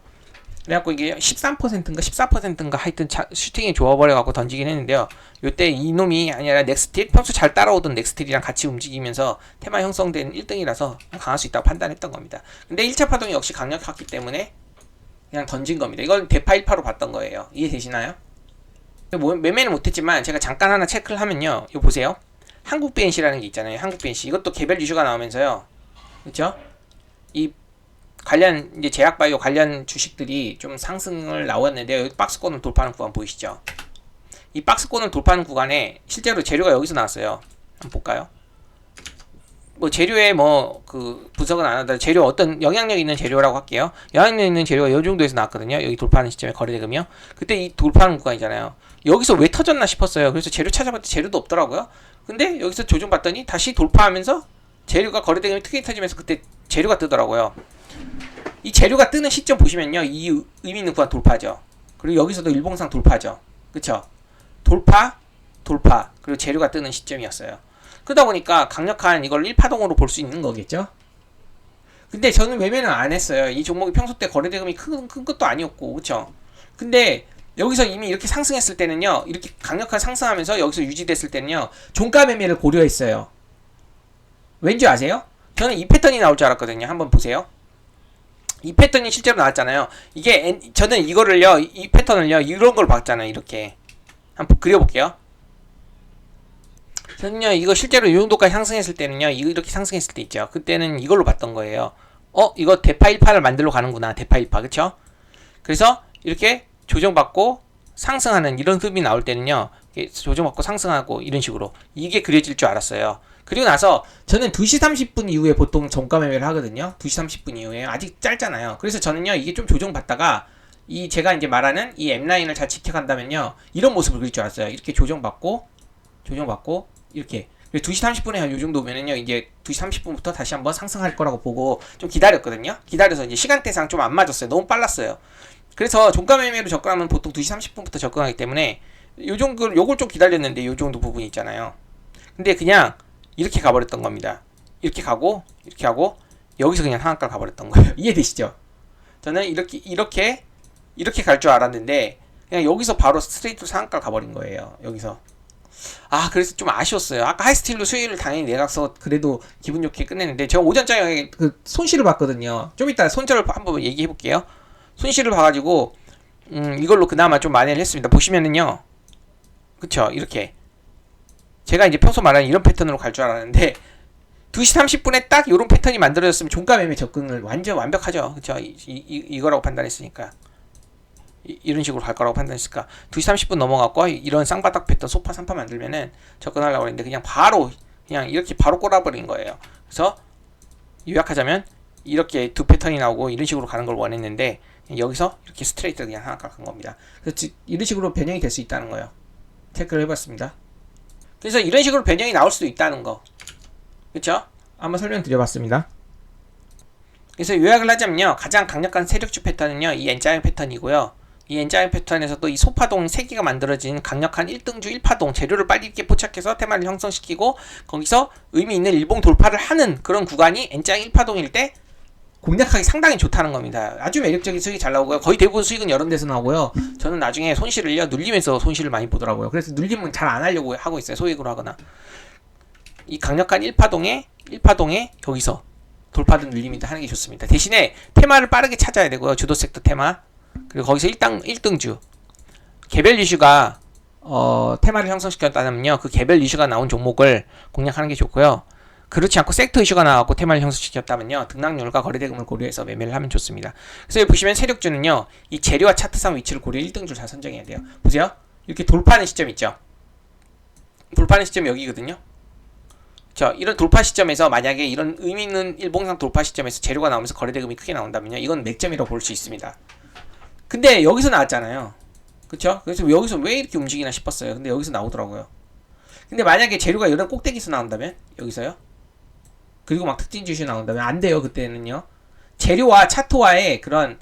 그래갖고 이게 13%인가 14%인가 하여튼 슈팅이 좋아버려갖고 던지긴 했는데요. 요때 이놈이 아니라 넥스틸, 평소 잘 따라오던 넥스틸이랑 같이 움직이면서 테마 형성된 1등이라서 강할 수 있다고 판단했던 겁니다. 근데 1차 파동이 역시 강력했기 때문에 그냥 던진 겁니다. 이건 대파 1파로 봤던 거예요. 이해되시나요? 매매는 못했지만 제가 잠깐 하나 체크를 하면요, 이거 보세요. 한국 BNC라는 게 있잖아요. 한국 BNC. 이것도 개별 이슈가 나오면서요, 그쵸? 이 관련 이제 제약바이오 관련 주식들이 좀 상승을 나왔는데, 여기 박스권을 돌파하는 구간 보이시죠? 이 박스권을 돌파하는 구간에 실제로 재료가 여기서 나왔어요. 한번 볼까요? 뭐 재료에 뭐 그 분석은 안 하더라도 재료 어떤 영향력 있는 재료라고 할게요. 영향력 있는 재료가 이 정도에서 나왔거든요. 여기 돌파하는 시점에 거래대금이요. 그때 이 돌파하는 구간이잖아요. 여기서 왜 터졌나 싶었어요. 그래서 재료 찾아봤더니 재료도 없더라고요. 근데 여기서 조정받더니 다시 돌파하면서 재료가 거래대금이 크게 터지면서 그때 재료가 뜨더라고요. 이 재료가 뜨는 시점 보시면요, 이 의미 있는 구간 돌파죠. 그리고 여기서도 일봉상 돌파죠. 그쵸? 돌파, 그리고 재료가 뜨는 시점이었어요. 그러다 보니까 강력한 이걸 1파동으로 볼 수 있는 거겠죠? 근데 저는 매매는 안 했어요. 이 종목이 평소 때 거래대금이 큰 것도 아니었고, 그쵸? 근데 여기서 이미 이렇게 상승했을 때는요, 이렇게 강력한 상승하면서 여기서 유지됐을 때는요, 종가 매매를 고려했어요. 왠지 아세요? 저는 이 패턴이 나올 줄 알았거든요. 한번 보세요. 이 패턴이 실제로 나왔잖아요. 이게 저는 이거를요, 이 패턴을요, 이런 걸 봤잖아요. 이렇게 한번 그려볼게요. 저는요, 이거 실제로 이 정도까지 상승했을 때는요, 이렇게 상승했을 때 있죠. 그때는 이걸로 봤던 거예요. 이거 대파 1파를 만들러 가는구나. 대파 1파, 그쵸? 그래서 이렇게 조정받고 상승하는 이런 흐름이 나올 때는요, 조정받고 상승하고 이런 식으로 이게 그려질 줄 알았어요. 그리고 나서 저는 2시 30분 이후에 보통 종가 매매를 하거든요. 2시 30분 이후에 아직 짧잖아요. 그래서 저는요, 이게 좀 조정받다가 이 제가 이제 말하는 이 M 라인을 잘 지켜간다면요, 이런 모습을 그릴 줄 알았어요. 이렇게 조정받고 이렇게 2시 30분에 한 요 정도면은요, 이제 2시 30분부터 다시 한번 상승할 거라고 보고 좀 기다렸거든요. 기다려서 이제 시간대상 좀 안 맞았어요. 너무 빨랐어요. 그래서 종가 매매로 접근하면 보통 2시 30분부터 접근하기 때문에 요걸 좀 기다렸는데 요 정도 부분이 있잖아요. 근데 그냥 이렇게 가버렸던 겁니다. 이렇게 가고 여기서 그냥 하한가 가버렸던 거예요. 이해되시죠? 저는 이렇게 갈 줄 알았는데 그냥 여기서 바로 스트레이트 상한가 가버린 거예요. 여기서. 그래서 좀 아쉬웠어요. 아까 하이스틸로 수익을 당연히 내가서 그래도 기분 좋게 끝냈는데, 제가 오전장에 그 손실을 봤거든요. 좀 이따 손절을 한번 얘기해 볼게요. 손실을 봐가지고 이걸로 그나마 좀 만회를 했습니다. 보시면은요, 그쵸? 이렇게 제가 이제 평소 말하는 이런 패턴으로 갈 줄 알았는데 2시 30분에 딱 이런 패턴이 만들어졌으면 종가 매매 접근을 완전 완벽하죠. 그쵸? 이거라고 판단했으니까. 이런 식으로 갈 거라고 판단했을까. 2시 30분 넘어갔고 이런 쌍바닥 패턴 소파 3파 만들면은 접근하려고 했는데 그냥 이렇게 바로 꼬라버린 거예요. 그래서 요약하자면 이렇게 두 패턴이 나오고 이런 식으로 가는 걸 원했는데 여기서 이렇게 스트레이트 그냥 하나 간 겁니다. 그래서 이런 식으로 변형이 될 수 있다는 거예요. 체크를 해봤습니다. 그래서 이런 식으로 변형이 나올 수도 있다는 거, 그쵸? 한번 설명드려봤습니다. 그래서 요약을 하자면요, 가장 강력한 세력주 패턴은요, 이 N자형 패턴이고요. 이 N자형 패턴에서도 이 소파동 3개가 만들어진 강력한 1등주 1파동, 재료를 빨리 이렇게 포착해서 테마를 형성시키고 거기서 의미 있는 일봉 돌파를 하는 그런 구간이 N자형 1파동일 때 공략하기 상당히 좋다는 겁니다. 아주 매력적인 수익이 잘 나오고요. 거의 대부분 수익은 여러 데서 나오고요. 저는 나중에 손실을요, 눌리면서 손실을 많이 보더라고요. 그래서 눌리면 잘 안 하려고 하고 있어요. 소액으로 하거나. 이 강력한 1파동에 여기서 돌파든 눌림이든 하는 게 좋습니다. 대신에 테마를 빠르게 찾아야 되고요. 주도 섹터 테마. 그리고 거기서 1등주. 개별 이슈가 테마를 형성시켰다면요, 그 개별 이슈가 나온 종목을 공략하는 게 좋고요. 그렇지 않고 섹터 이슈가 나왔고 테마를 형성시켰다면요, 등락률과 거래대금을 고려해서 매매를 하면 좋습니다. 그래서 여기 보시면 세력주는요, 이 재료와 차트상 위치를 고려 1등주를 잘 선정해야 돼요. 보세요. 이렇게 돌파하는 시점 있죠? 돌파하는 시점이 여기거든요. 이런 돌파 시점에서 만약에 이런 의미 있는 일봉상 돌파 시점에서 재료가 나오면서 거래대금이 크게 나온다면요. 이건 맥점이라고 볼 수 있습니다. 근데 여기서 나왔잖아요. 그쵸? 그래서 여기서 왜 이렇게 움직이나 싶었어요. 근데 여기서 나오더라고요. 근데 만약에 재료가 이런 꼭대기에서 나온다면 여기서요? 그리고 막 특징 주시 나온다면 안 돼요. 그때는요. 재료와 차트와의 그런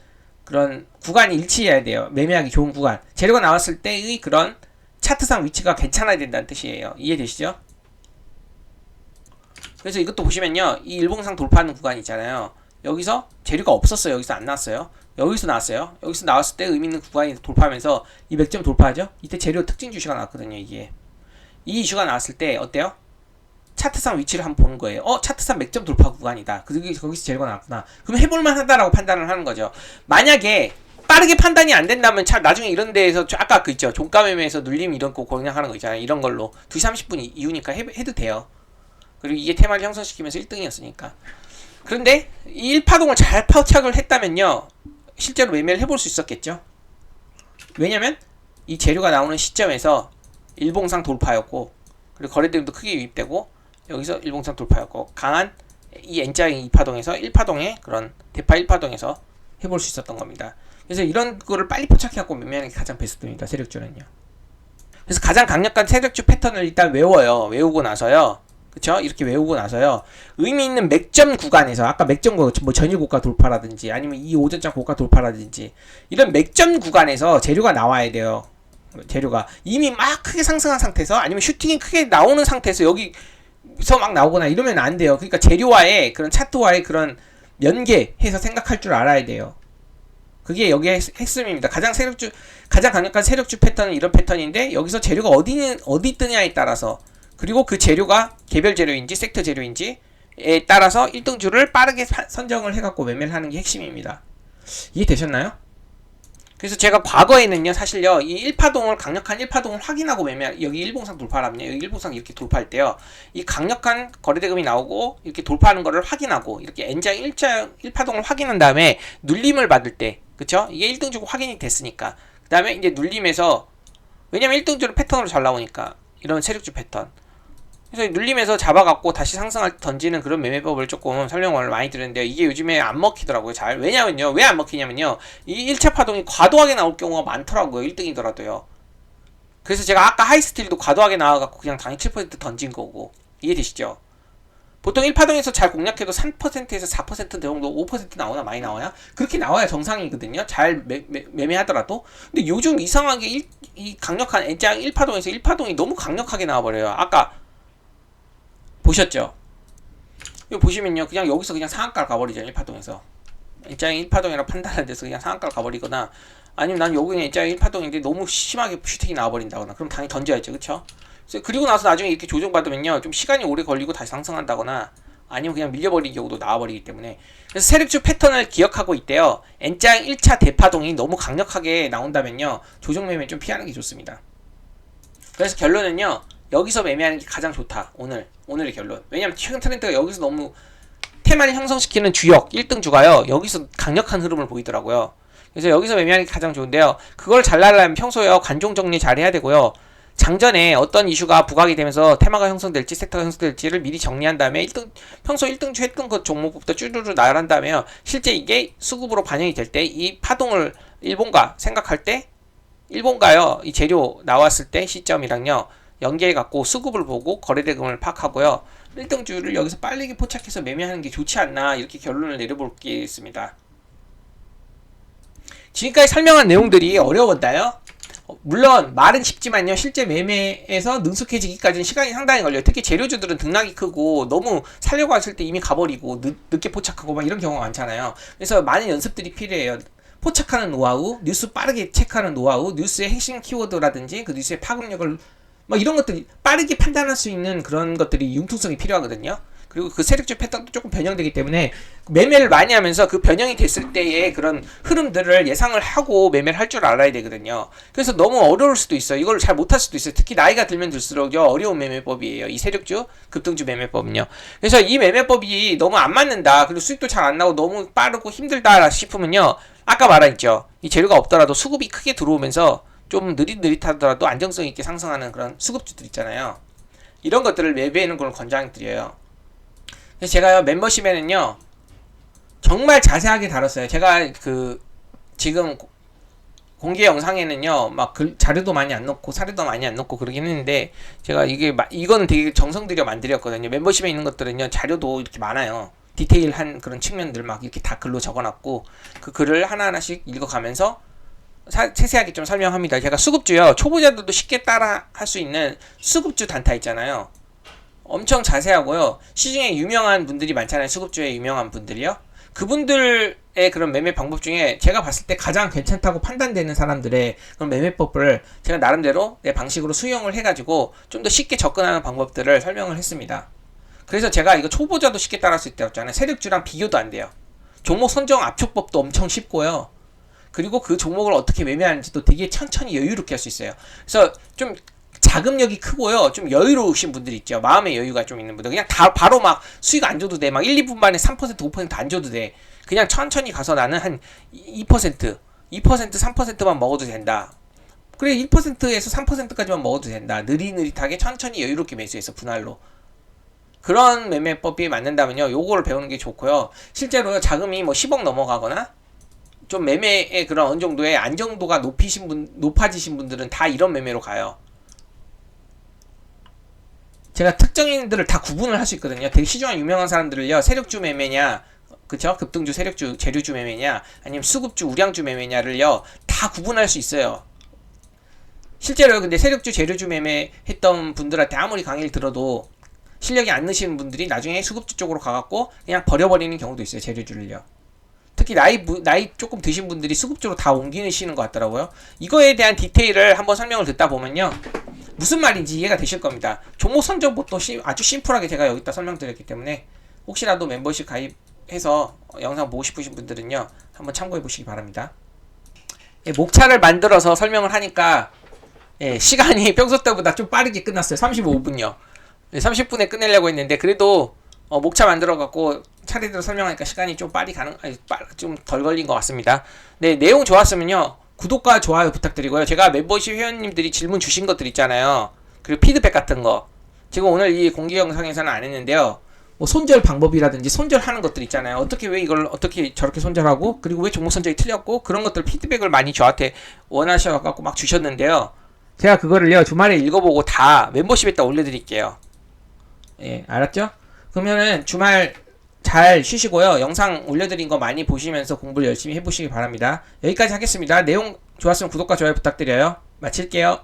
구간이 일치해야 돼요. 매매하기 좋은 구간. 재료가 나왔을 때의 그런 차트상 위치가 괜찮아야 된다는 뜻이에요. 이해되시죠? 그래서 이것도 보시면요. 이 일봉상 돌파하는 구간 있잖아요. 여기서 재료가 없었어요. 여기서 안 나왔어요. 여기서 나왔어요. 여기서 나왔을 때 의미 있는 구간이 돌파하면서 이 맥점 돌파하죠? 이때 재료 특징 주시가 나왔거든요. 이게. 이 이슈가 나왔을 때 어때요? 차트상 위치를 한번 보는 거예요. 차트상 맥점 돌파 구간이다. 거기서 재료가 나왔구나. 그럼 해볼만 하다라고 판단을 하는 거죠. 만약에 빠르게 판단이 안 된다면 나중에 이런 데에서 아까 그 있죠. 종가 매매에서 눌림 이런 거 공략하는 거 있잖아요. 이런 걸로 2시 30분 이후니까 해도 돼요. 그리고 이게 테마를 형성시키면서 1등이었으니까. 그런데 이 1파동을 잘 포착을 했다면요. 실제로 매매를 해볼 수 있었겠죠. 왜냐면 이 재료가 나오는 시점에서 일봉상 돌파였고 그리고 거래대금도 크게 유입되고 여기서 일봉상 돌파였고 강한 이 N자인 2파동에서 1파동의 그런 대파 1파동에서 해볼 수 있었던 겁니다. 그래서 이런 거를 빨리 포착해갖고 매매하는 게 가장 베스트입니다. 세력주는요. 그래서 가장 강력한 세력주 패턴을 일단 외워요. 외우고 나서요. 그쵸? 이렇게 외우고 나서요. 의미 있는 맥점 구간에서 아까 맥점 뭐 전일 고가 돌파라든지 아니면 이 오전장 고가 돌파라든지 이런 맥점 구간에서 재료가 나와야 돼요. 재료가 이미 막 크게 상승한 상태에서 아니면 슈팅이 크게 나오는 상태에서 여기서 막 나오거나 이러면 안 돼요. 그러니까 재료와의 그런 차트와의 그런 연계해서 생각할 줄 알아야 돼요. 그게 여기의 핵심입니다. 가장 강력한 세력주 패턴은 이런 패턴인데 여기서 재료가 어디 뜨냐에 따라서 그리고 그 재료가 개별 재료인지 섹터 재료인지에 따라서 1등주를 빠르게 선정을 해갖고 매매를 하는 게 핵심입니다. 이해되셨나요? 그래서 제가 과거에는요, 사실요, 이 1파동을, 강력한 1파동을 확인하고 여기 일봉상 돌파라면요, 여기 일봉상 이렇게 돌파할 때요, 이 강력한 거래대금이 나오고, 이렇게 돌파하는 거를 확인하고, 이렇게 N장 1파동을 확인한 다음에, 눌림을 받을 때, 그쵸? 이게 1등주고 확인이 됐으니까. 그 다음에 이제 눌림에서, 왜냐면 1등주는 패턴으로 잘 나오니까, 이런 세력주 패턴. 그래서 눌림에서 잡아갖고 다시 상승할 때 던지는 그런 매매법을 조금 설명을 많이 드렸는데 이게 요즘에 안 먹히더라고요. 잘. 왜냐면요. 왜 안 먹히냐면요. 이 1차 파동이 과도하게 나올 경우가 많더라고요. 1등이더라도요. 그래서 제가 아까 하이스틸도 과도하게 나와갖고 그냥 당연히 7% 던진 거고. 이해되시죠? 보통 1파동에서 잘 공략해도 3%에서 4% 정도 5% 나오나 많이 나와야? 그렇게 나와야 정상이거든요. 잘 매매하더라도. 근데 요즘 이상하게 이 강력한 N장 1파동에서 1파동이 너무 강력하게 나와버려요. 아까 보셨죠? 이거 보시면요. 그냥 여기서 그냥 상한가를 가버리죠. 1파동에서. N장이 1파동이라고 판단한 데서 그냥 상한가를 가버리거나 아니면 난 여기는 N장이 1파동인데 너무 심하게 슈팅이 나와버린다거나 그럼 당연히 던져야죠. 그쵸? 그리고 나서 나중에 이렇게 조정받으면요. 좀 시간이 오래 걸리고 다시 상승한다거나 아니면 그냥 밀려버리는 경우도 나와버리기 때문에 그래서 세력주 패턴을 기억하고 있대요. N장 1차 대파동이 너무 강력하게 나온다면요. 조정 매매 좀 피하는 게 좋습니다. 그래서 결론은요. 여기서 매매하는 게 가장 좋다. 오늘의 결론. 왜냐면 최근 트렌드가 여기서 너무 테마를 형성시키는 주역 1등주가요. 여기서 강력한 흐름을 보이더라고요. 그래서 여기서 매매하는 게 가장 좋은데요. 그걸 잘 날려면 평소에 관종 정리 잘 해야 되고요. 장전에 어떤 이슈가 부각이 되면서 테마가 형성될지 섹터가 형성될지를 미리 정리한 다음에 평소 1등주 했던 그 종목부터 쭈루루 나열한 다음에요. 실제 이게 수급으로 반영이 될 때 이 파동을 일본가 생각할 때 일본가요. 이 재료 나왔을 때 시점이랑요. 연계해갖고 수급을 보고 거래대금을 파악하고요. 1등주를 여기서 빠르게 포착해서 매매하는 게 좋지 않나 이렇게 결론을 내려보겠습니다. 지금까지 설명한 내용들이 어려웠나요? 물론 말은 쉽지만요. 실제 매매에서 능숙해지기까지는 시간이 상당히 걸려요. 특히 재료주들은 등락이 크고 너무 살려고 했을 때 이미 가버리고 늦게 포착하고 막 이런 경우가 많잖아요. 그래서 많은 연습들이 필요해요. 포착하는 노하우, 뉴스 빠르게 체크하는 노하우, 뉴스의 핵심 키워드라든지 그 뉴스의 파급력을 뭐 이런 것들이 빠르게 판단할 수 있는 그런 것들이 융통성이 필요하거든요. 그리고 그 세력주 패턴도 조금 변형되기 때문에 매매를 많이 하면서 그 변형이 됐을 때의 그런 흐름들을 예상을 하고 매매를 할 줄 알아야 되거든요. 그래서 너무 어려울 수도 있어요. 이걸 잘 못할 수도 있어요. 특히 나이가 들면 들수록요 어려운 매매법이에요. 이 세력주 급등주 매매법은요. 그래서 이 매매법이 너무 안 맞는다. 그리고 수익도 잘 안 나고 너무 빠르고 힘들다 싶으면요. 아까 말했죠. 이 재료가 없더라도 수급이 크게 들어오면서 좀 느릿느릿하더라도 안정성 있게 상승하는 그런 수급주들 있잖아요. 이런 것들을 매매하는 걸 권장드려요. 그래서 제가요, 멤버십에는요, 정말 자세하게 다뤘어요. 제가 지금 공개 영상에는요, 막 자료도 많이 안 넣고 사료도 많이 안 넣고 그러긴 했는데, 제가 이거는 되게 정성 들여 만들었거든요. 멤버십에 있는 것들은요, 자료도 이렇게 많아요. 디테일한 그런 측면들 막 이렇게 다 글로 적어놨고, 그 글을 하나하나씩 읽어가면서 세세하게 좀 설명합니다. 제가 수급주요, 초보자들도 쉽게 따라 할 수 있는 수급주 단타 있잖아요. 엄청 자세하고요. 시중에 유명한 분들이 많잖아요. 수급주에 유명한 분들이요. 그분들의 그런 매매 방법 중에 제가 봤을 때 가장 괜찮다고 판단되는 사람들의 그런 매매법을 제가 나름대로 내 방식으로 수용을 해가지고 좀 더 쉽게 접근하는 방법들을 설명을 했습니다. 그래서 제가 이거 초보자도 쉽게 따라할 수 있다고 했잖아요. 세력주랑 비교도 안 돼요. 종목 선정 압축법도 엄청 쉽고요. 그리고 그 종목을 어떻게 매매하는지도 되게 천천히 여유롭게 할 수 있어요. 그래서 좀 자금력이 크고요. 좀 여유로우신 분들이 있죠. 마음의 여유가 좀 있는 분들. 그냥 바로 막 수익 안 줘도 돼. 막 1, 2분 만에 3%, 5% 안 줘도 돼. 그냥 천천히 가서 나는 한 2%, 3%만 먹어도 된다. 그래, 1%에서 3%까지만 먹어도 된다. 느릿느릿하게 천천히 여유롭게 매수해서 분할로. 그런 매매법이 맞는다면요. 요거를 배우는 게 좋고요. 실제로 자금이 뭐 10억 넘어가거나 좀 매매의 그런 어느 정도의 안정도가 높아지신 분들은 다 이런 매매로 가요. 제가 특정인들을 다 구분을 할 수 있거든요. 되게 시중에 유명한 사람들을요, 세력주 매매냐, 그쵸? 급등주, 세력주, 재료주 매매냐, 아니면 수급주, 우량주 매매냐를요, 다 구분할 수 있어요. 실제로 근데 세력주, 재료주 매매 했던 분들한테 아무리 강의를 들어도 실력이 안 느시는 분들이 나중에 수급주 쪽으로 가갖고 그냥 버려버리는 경우도 있어요. 재료주를요. 특히 나이 조금 드신 분들이 수급주로 다 옮기시는 것 같더라고요. 이거에 대한 디테일을 한번 설명을 듣다 보면요, 무슨 말인지 이해가 되실 겁니다. 종목 선정법도 아주 심플하게 제가 여기다 설명드렸기 때문에 혹시라도 멤버십 가입해서 영상 보고 싶으신 분들은요, 한번 참고해 보시기 바랍니다. 목차를 만들어서 설명을 하니까 시간이 평소 때보다 좀 빠르게 끝났어요. 35분요. 30분에 끝내려고 했는데 그래도 목차 만들어 갖고 차례대로 설명하니까 시간이 좀 좀 덜 걸린 것 같습니다. 네, 내용 좋았으면요, 구독과 좋아요 부탁드리고요. 제가 멤버십 회원님들이 질문 주신 것들 있잖아요. 그리고 피드백 같은 거. 지금 오늘 이 공개 영상에서는 안 했는데요. 뭐 손절 방법이라든지 손절하는 것들 있잖아요. 왜 이걸 어떻게 저렇게 손절하고, 그리고 왜 종목 선정이 틀렸고, 그런 것들 피드백을 많이 저한테 원하셔갖고 막 주셨는데요. 제가 그거를요, 주말에 읽어보고 다 멤버십에다 올려드릴게요. 예, 알았죠? 그러면은 주말 잘 쉬시고요. 영상 올려드린 거 많이 보시면서 공부를 열심히 해보시기 바랍니다. 여기까지 하겠습니다. 내용 좋았으면 구독과 좋아요 부탁드려요. 마칠게요.